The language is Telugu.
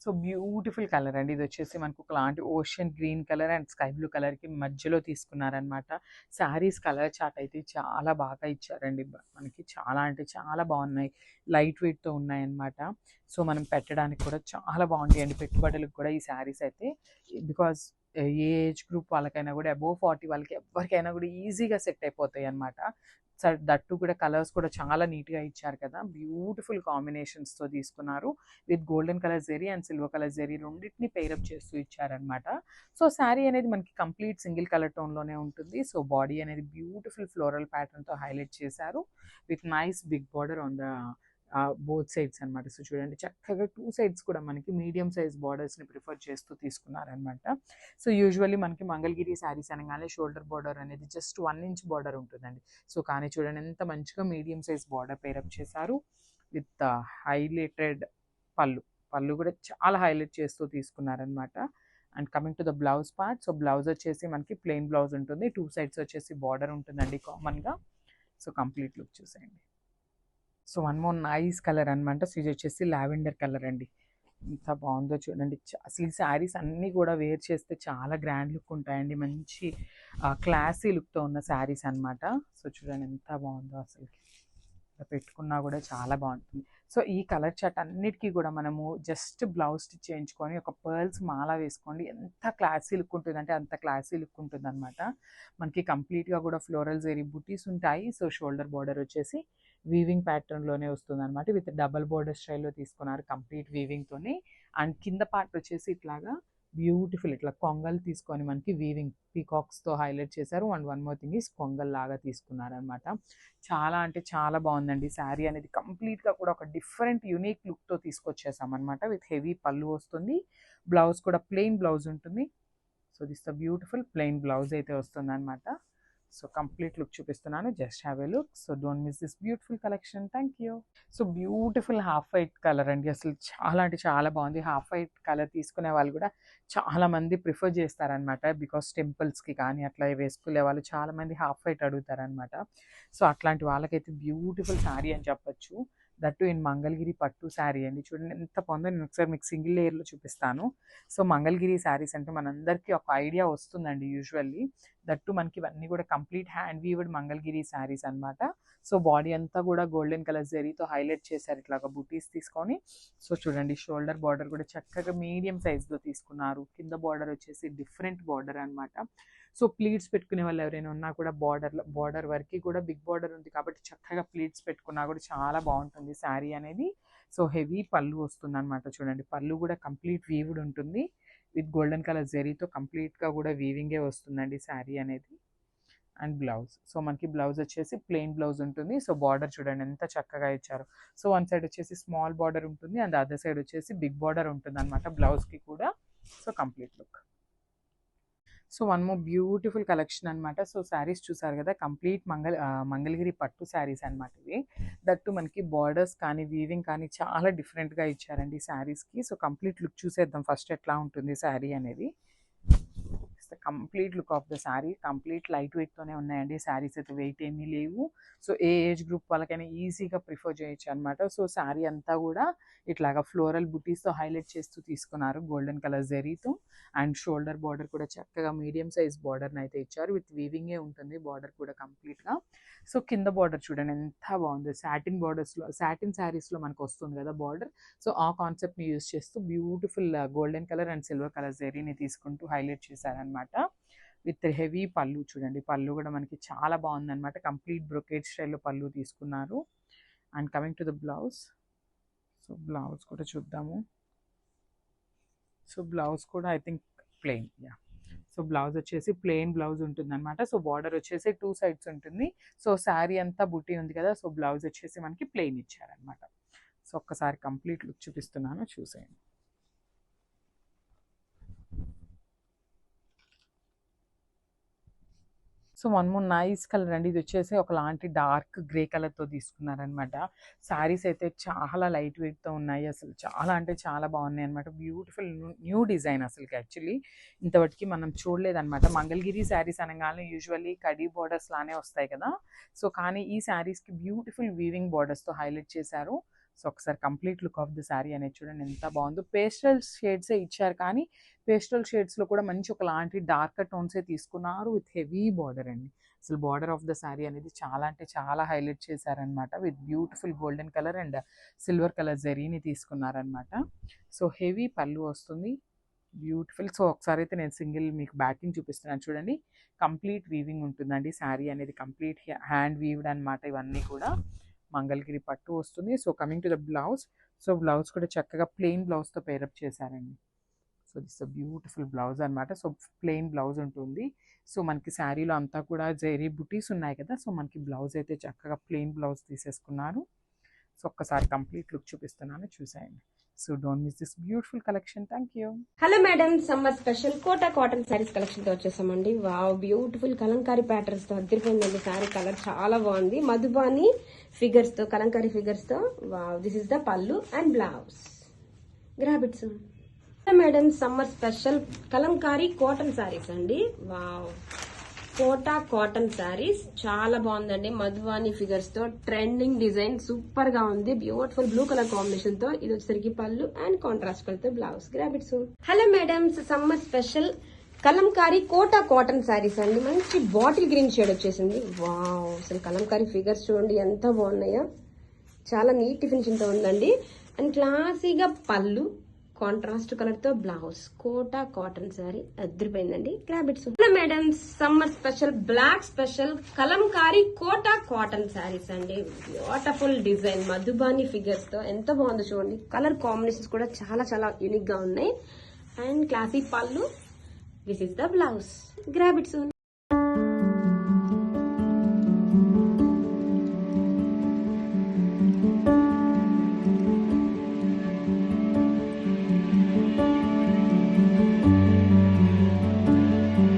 సో బ్యూటిఫుల్ కలర్ అండి. ఇది వచ్చేసి మనకు ఒకలాంటి ocean green colour and sky blue కలర్‌కి మధ్యలో తీసుకున్నారనమాట. శారీస్ కలర్ చార్ట్ అయితే చాలా బాగా ఇచ్చారండి. మనకి చాలా అంటే చాలా బాగున్నాయి. లైట్ వెయిట్‌తో ఉన్నాయన్నమాట. సో మనం పెట్టడానికి కూడా చాలా బాగుంటాయండి. పెట్టుబడులకు కూడా ఈ శారీస్ అయితే బికాజ్ ఏ ఏజ్ గ్రూప్ వాళ్ళకైనా కూడా అబోవ్ 40 వాళ్ళకి ఎవరికైనా కూడా ఈజీగా సెట్ అయిపోతాయి అనమాట. దట్టు కూడా కలర్స్ కూడా చాలా నీట్‌గా ఇచ్చారు కదా! బ్యూటిఫుల్ కాంబినేషన్స్‌తో తీసుకున్నారు. With golden colour zari and silver colour zari రెండిటిని పెయిరప్ చేస్తూ ఇచ్చారనమాట. సో శారీ అనేది మనకి కంప్లీట్ సింగిల్ కలర్ టోన్‌లోనే ఉంటుంది. సో బాడీ అనేది బ్యూటిఫుల్ ఫ్లోరల్ ప్యాటర్న్‌తో హైలైట్ చేశారు. With nice big border on the both sides అనమాట. సో చూడండి చక్కగా 2 సైడ్స్ కూడా మనకి మీడియం సైజ్ బార్డర్స్‌ని ప్రిఫర్ చేస్తూ తీసుకున్నారనమాట. సో యూజువల్లీ మనకి మంగళగిరి శారీస్ అనగానే షోల్డర్ బార్డర్ అనేది జస్ట్ 1 ఇంచ్ బార్డర్ ఉంటుందండి. సో కానీ చూడండి ఎంత మంచిగా మీడియం సైజ్ బార్డర్ పెయిరప్ చేశారు. With highlighted pallu. పళ్ళు కూడా చాలా హైలైట్ చేస్తూ తీసుకున్నారనమాట. And coming to the blouse part. So blouse వచ్చేసి మనకి ప్లెయిన్ బ్లౌజ్ ఉంటుంది. 2 సైడ్స్ వచ్చేసి బార్డర్ ఉంటుందండి కామన్‌గా. సో కంప్లీట్ లుక్ చూసేయండి. So one more nice colour అనమాట. సో ఇది వచ్చేసి లావెండర్ కలర్ అండి. ఎంత బాగుందో చూడండి. అసలు ఈ శారీస్ అన్నీ కూడా వేర్ చేస్తే చాలా గ్రాండ్ లుక్ ఉంటాయండి. మంచి క్లాసీ లుక్‌తో ఉన్న శారీస్ అనమాట. సో చూడండి ఎంత బాగుందో అసలుకి. ఇలా పెట్టుకున్నా కూడా చాలా బాగుంటుంది. సో ఈ కలర్ చార్ట్ అన్నిటికీ కూడా మనము జస్ట్ బ్లౌజ్ స్టిచ్ చేయించుకొని ఒక పర్ల్స్ మాల వేసుకోండి ఎంత క్లాసీ లుక్ ఉంటుందంటే అంత క్లాసీ లుక్ ఉంటుందన్నమాట. మనకి కంప్లీట్‌గా కూడా ఫ్లోరల్ జెరీ బుటీస్ ఉంటాయి. సో షోల్డర్ బార్డర్ వచ్చేసి వీవింగ్ ప్యాటర్న్‌లోనే వస్తుందన్నమాట. విత్ డబుల్ బార్డర్ స్టైల్‌లో తీసుకున్నారు కంప్లీట్ వీవింగ్‌తోని. అండ్ కింద పార్ట్ వచ్చేసి ఇట్లాగా బ్యూటిఫుల్ ఇట్లా కొంగలు తీసుకొని మనకి వీవింగ్ పీకాక్స్‌తో హైలైట్ చేశారు. And one more thing is కొంగల్లాగా తీసుకున్నారనమాట. చాలా అంటే చాలా బాగుందండి. శారీ అనేది కంప్లీట్‌గా కూడా ఒక డిఫరెంట్ యూనిక్ లుక్‌తో తీసుకొచ్చేసామనమాట. విత్ హెవీ పళ్ళు వస్తుంది. బ్లౌజ్ కూడా ప్లెయిన్ బ్లౌజ్ ఉంటుంది. So this the beautiful plain blouse అయితే వస్తుందనమాట. సో కంప్లీట్ లుక్ చూపిస్తున్నాను. Just have a look. So don't miss this beautiful collection. Thank you. So beautiful half white colour అండి. అసలు చాలా అంటే చాలా బాగుంది. హాఫ్ వైట్ కలర్ తీసుకునే వాళ్ళు కూడా చాలామంది ప్రిఫర్ చేస్తారనమాట. బికాస్ టెంపుల్స్‌కి కానీ అట్లా వేసుకునే వాళ్ళు చాలామంది హాఫ్ వైట్ అడుగుతారనమాట. సో అట్లాంటి వాళ్ళకైతే బ్యూటిఫుల్ శారీ అని చెప్పొచ్చు. దట్టు ఇన్ మంగళగిరి పట్టు శారీ అండి. చూడండి ఎంత బాగుందో. నేను ఒకసారి మీకు సింగిల్ లేయర్‌లో చూపిస్తాను. సో మంగళగిరి శారీస్ అంటే మనందరికీ ఒక ఐడియా వస్తుందండి యూజువల్లీ. దట్టు మనకి ఇవన్నీ కూడా complete hand woven Mangalagiri saris అనమాట. సో బాడీ అంతా కూడా గోల్డెన్ కలర్ జెరీతో హైలైట్ చేశారు ఇట్లాగా బుటీస్ తీసుకొని. సో చూడండి షోల్డర్ బార్డర్ కూడా చక్కగా మీడియం సైజ్‌లో తీసుకున్నారు. కింద బార్డర్ వచ్చేసి డిఫరెంట్ బార్డర్ అనమాట. సో ప్లీట్స్ పెట్టుకునే వాళ్ళు ఎవరైనా ఉన్నా కూడా బార్డర్ వరకు కూడా బిగ్ బార్డర్ ఉంది కాబట్టి చక్కగా ప్లీట్స్ పెట్టుకున్నా కూడా చాలా బాగుంటుంది శారీ అనేది. సో హెవీ పళ్ళు వస్తుందన్నమాట. చూడండి పళ్ళు కూడా కంప్లీట్ వీవ్డ్ ఉంటుంది. విత్ గోల్డెన్ కలర్ జెరీతో కంప్లీట్‌గా కూడా వీవింగే వస్తుందండి శారీ అనేది. And blouse. సో మనకి బ్లౌజ్ వచ్చేసి ప్లెయిన్ బ్లౌజ్ ఉంటుంది. సో బార్డర్ చూడండి ఎంత చక్కగా ఇచ్చారో. సో వన్ సైడ్ వచ్చేసి స్మాల్ బార్డర్ ఉంటుంది. అండ్ అదర్ సైడ్ వచ్చేసి బిగ్ బార్డర్ ఉంటుందన్నమాట బ్లౌజ్‌కి కూడా. So complete look. So one more beautiful collection అనమాట. సో శారీస్ చూసారు కదా కంప్లీట్ మంగళగిరి పట్టు శారీస్ అనమాట ఇవి. దట్టు మనకి బార్డర్స్ కానీ వీవింగ్ కానీ చాలా డిఫరెంట్‌గా ఇచ్చారండి శారీస్‌కి. సో కంప్లీట్ లుక్ చూసేద్దాం ఫస్ట్ ఎట్లా ఉంటుంది శారీ అనేది. Complete look of the sari. Complete light వెయిట్‌తోనే ఉన్నాయండి. శారీస్ అయితే వెయిట్ ఏమీ లేవు. సో ఏ ఏజ్ గ్రూప్ వాళ్ళకైనా ఈజీగా ప్రిఫర్ చేయొచ్చు అనమాట. సో శారీ అంతా కూడా ఇట్లాగా ఫ్లోరల్ బుటీస్‌తో హైలైట్ చేస్తూ తీసుకున్నారు గోల్డెన్ కలర్ జెరీతో. అండ్ షోల్డర్ బార్డర్ కూడా చక్కగా మీడియం సైజ్ బార్డర్‌ని అయితే ఇచ్చారు. విత్ వీవింగే ఉంటుంది బార్డర్ కూడా కంప్లీట్‌గా. సో కింద బార్డర్ చూడండి ఎంత బాగుందో. సాటిన్ బార్డర్స్‌లో సాటిన్ శారీస్‌లో మనకు వస్తుంది కదా బార్డర్. సో ఆ కాన్సెప్ట్‌ని యూజ్ చేస్తూ beautiful golden colour and silver colour జెరీని తీసుకుంటూ హైలైట్ చేశారనమాట. విత్ హెవీ పళ్ళు చూడండి. పళ్ళు కూడా మనకి చాలా బాగుందనమాట. కంప్లీట్ బ్రొకేడ్ స్టైల్‌లో పళ్ళు తీసుకున్నారు. And coming to the blouse. So blouse కూడా చూద్దాము. సో బ్లౌజ్ కూడా I think plain. Yeah! So blouse వచ్చేసి ప్లెయిన్ బ్లౌజ్ ఉంటుందన్నమాట. సో బార్డర్ వచ్చేసి 2 సైడ్స్ ఉంటుంది. సో శారీ అంతా బుట్టి ఉంది కదా! సో బ్లౌజ్ వచ్చేసి మనకి ప్లెయిన్ ఇచ్చారనమాట. సో ఒక్కసారి కంప్లీట్ లుక్ చూపిస్తున్నాను చూసేయండి. So one more nice colour అండి. ఇది వచ్చేసి ఒకలాంటి డార్క్ గ్రే కలర్‌తో తీసుకున్నారనమాట. శారీస్ అయితే చాలా లైట్ వెయిట్‌తో ఉన్నాయి. అసలు చాలా అంటే చాలా బాగున్నాయన్నమాట. బ్యూటిఫుల్ న్యూ డిజైన్ అసలుకి యాక్చువల్లీ ఇంతవరకు మనం చూడలేదన్నమాట. మంగళగిరి శారీస్ అనగానే యూజువల్లీ కడీ బార్డర్స్ లానే వస్తాయి కదా! సో కానీ ఈ శారీస్‌కి బ్యూటిఫుల్ వీవింగ్ బార్డర్స్‌తో హైలైట్ చేశారు. సో ఒకసారి complete look of the sari అనేది చూడండి ఎంత బాగుందో. పేస్టల్ షేడ్సే ఇచ్చారు, కానీ పేస్టల్ షేడ్స్లో కూడా మంచి ఒకలాంటి డార్కర్ టోన్సే తీసుకున్నారు విత్ హెవీ బార్డర్ అండి. అసలు బార్డర్ ఆఫ్ ద శారీ అనేది చాలా అంటే చాలా హైలైట్ చేశారనమాట. With beautiful golden colour and silver colour జరీని తీసుకున్నారనమాట. సో హెవీ పళ్ళు వస్తుంది, బ్యూటిఫుల్. సో ఒకసారి అయితే నేను సింగిల్ మీకు బ్యాకింగ్ చూపిస్తున్నాను చూడండి. కంప్లీట్ వీవింగ్ ఉంటుందండి శారీ అనేది, కంప్లీట్ హ్యాండ్ వీవ్డ్ అనమాట. ఇవన్నీ కూడా మంగళగిరి పట్టు వస్తుంది. So coming to the blouse, so blouse కూడా చక్కగా ప్లెయిన్ బ్లౌజ్తో పేరప్ చేశారండి. సో దిస్ బ్యూటిఫుల్ బ్లౌజ్ అనమాట. సో ప్లెయిన్ బ్లౌజ్ ఉంటుంది. సో మనకి శారీలో అంతా కూడా జెరీ బుటీస్ ఉన్నాయి కదా, సో మనకి బ్లౌజ్ అయితే చక్కగా ప్లెయిన్ బ్లౌజ్ తీసేసుకున్నారు. సో ఒక్కసారి కంప్లీట్ లుక్ చూపిస్తున్నాను, చూసేయండి. So don't miss this beautiful collection. Thank you. Hello madam, summer special Kota cotton saris collection తో వచ్చేసామండి. వావ్, బ్యూటిఫుల్ కలంకారీ ప్యాటర్న్స్ తో అద్దరిపోయిందండి శారీ. కలర్ చాలా బాగుంది, మధుబాని ఫిగర్స్ తో, కలంకారీ ఫిగర్స్ తో. వావ్, దిస్ ఇస్ ద పల్లు and blouse. Grab it soon. Madam, summer special Kalamkari cotton saris అండి. వావ్, కోటా కాటన్ శారీస్ చాలా బాగుందండి. మధువాని ఫిగర్స్ తో ట్రెండింగ్ డిజైన్ సూపర్ గా ఉంది. బ్యూటిఫుల్ బ్లూ కలర్ కాంబినేషన్ తో. ఇది వచ్చేసరికి పళ్ళు అండ్ కాంట్రాస్ట్ కలర్ తో blouse. Grab it soon. Hello madam, summer special Kalamkari Kota cotton saris అండి. మంచి బాటిల్ గ్రీన్ షేడ్ వచ్చేసింది. వావ్, అసలు కలంకారీ ఫిగర్స్ చూడండి ఎంత బాగున్నాయో. చాలా నీట్ ఫినిషింగ్ తో ఉందండి. అండ్ క్లాసీగా పళ్ళు, కాంట్రాస్ట్ కలర్ తో బ్లౌజ్. కోటా కాటన్ శారీ అద్దరిపోయిందండి. Grab its. Madam, summer special black special Kalamkari Kota cotton saris అండి. బ్యూటిఫుల్ డిజైన్ మధుబాని ఫిగర్స్ తో ఎంత బాగుందో చూడండి. కలర్ కాంబినేషన్స్ కూడా చాలా చాలా యూనిక్ గా ఉన్నాయి. And classy pallu. This is the blouse. గ్రాబిట్స్.